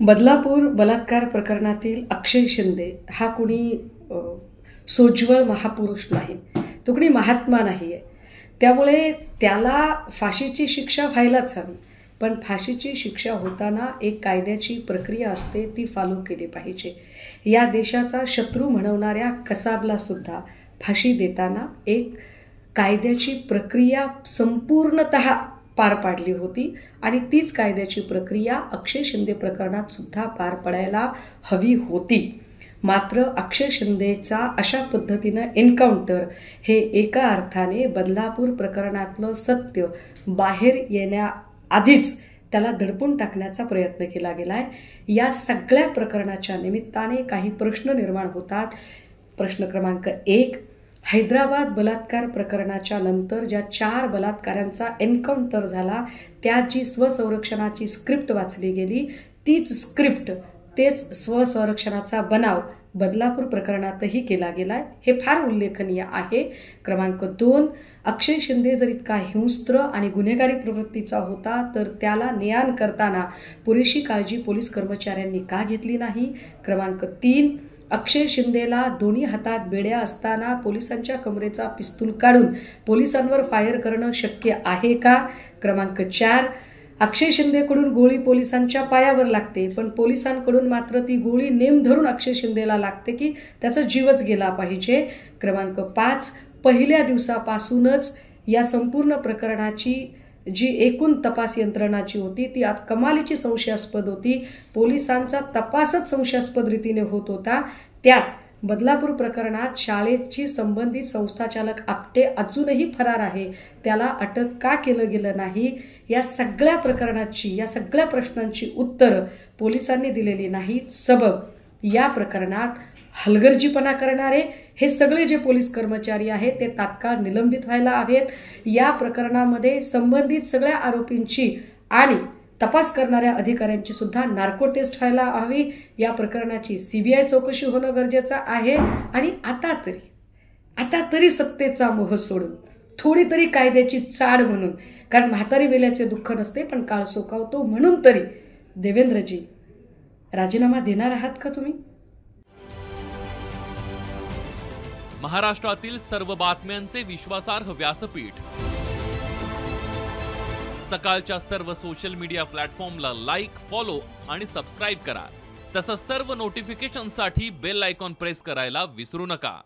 बदलापूर बलात्कार प्रकरणातील अक्षय शिंदे हा कुणी सोज्वळ महापुरुष नाही, तो कुणी महात्मा नाही आहे. त्यामुळे त्याला फाशीची शिक्षा व्हायलाच हवी. पण फाशीची शिक्षा होताना एक कायद्याची प्रक्रिया असते, ती फॉलो केली पाहिजे. या देशाचा शत्रू म्हणवणाऱ्या कसाबला सुद्धा फाशी देताना एक कायद्याची प्रक्रिया संपूर्णतः पार पाडली होती आणि तीच कायद्याची प्रक्रिया अक्षय शिंदे प्रकरणात सुद्धा पार पडायला हवी होती. मात्र अक्षय शिंदेचा अशा पद्धतीनं एन्काउंटर हे एका अर्थाने बदलापूर प्रकरणातलं सत्य बाहेर येण्याआधीच त्याला दडपून टाकण्याचा प्रयत्न केला गेला आहे. या सगळ्या प्रकरणाच्या निमित्ताने काही प्रश्न निर्माण होतात. प्रश्न क्रमांक 1, हैदराबाद बलात्कार प्रकरणाच्या नंतर ज्या 4 बलात्कारांचा एन्काउंटर झाला, त्यात जी स्वसंरक्षणाची स्क्रिप्ट वाचली गेली, तीच स्क्रिप्ट, तेच स्वसंरक्षणाचा बनाव बदलापूर प्रकरणातही केला गेला. हे फार उल्लेखनीय आहे. क्रमांक 2, अक्षय शिंदे जर इतका हिंस्त्र आणि गुन्हेगारी प्रवृत्तीचा होता तर त्याला ने-आण करताना पुरेशी काळजी पोलीस कर्मचाऱ्यांनी का घेतली नाही. क्रमांक 3, अक्षय शिंदेला दोन्ही हातात बेड्या असताना पोलिसांच्या कमरेचा पिस्तूल काढून पोलिसांवर फायर करणं शक्य आहे का. क्रमांक 4, अक्षय शिंदेकडून गोळी पोलिसांच्या पायावर लागते, पण पोलिसांकडून मात्र ती गोळी नेम धरून अक्षय शिंदेला लागते की त्याचा जीवच गेला पाहिजे. क्रमांक 5, पहिल्या दिवसापासूनच या संपूर्ण प्रकरणाची जी एकूण तपास यंत्रणा जी होती ती कमालीची संशयास्पद होती. पोलिसांचा तपासच संशयास्पद रीतीने होत होता. त्यात बदलापूर प्रकरणात शाळेची संबंधित संस्थाचालक आपटे अजूनही फरार आहे, त्याला अटक का केलं गेलं नाही. या सगळ्या प्रकरणाची, या सगळ्या प्रश्नांची उत्तरं पोलिसांनी दिलेली नाहीत. सबब या प्रकरणात हलगर्जीपणा करणारे हे सगळे जे पोलीस कर्मचारी आहेत ते तात्काळ निलंबित व्हायला हवेत. या प्रकरणामध्ये संबंधित सगळ्या आरोपींची आणि तपास करणाऱ्या अधिकाऱ्यांची सुद्धा नार्को टेस्ट व्हायला हवी. या प्रकरणाची CBI चौकशी होणं गरजेचं आहे. आणि आता तरी सत्तेचा मोह सोडून थोडी तरी कायद्याची चाड म्हणून, कारण म्हातारी वेल्याचे दुःख नसते पण काळ सोकावतो, म्हणून तरी देवेंद्रजी राजीनामा देणार आहात का तुम्ही? महाराष्ट्रातील सर्व बातम्यांचे विश्वासार्ह व्यासपीठ, सकाळच्या सर्व सोशल मीडिया प्लॅटफॉर्मला लाईक, फॉलो आणि सबस्क्राईब करा. तसंच सर्व नोटिफिकेशनसाठी बेल आयकॉन प्रेस करायला विसरू नका.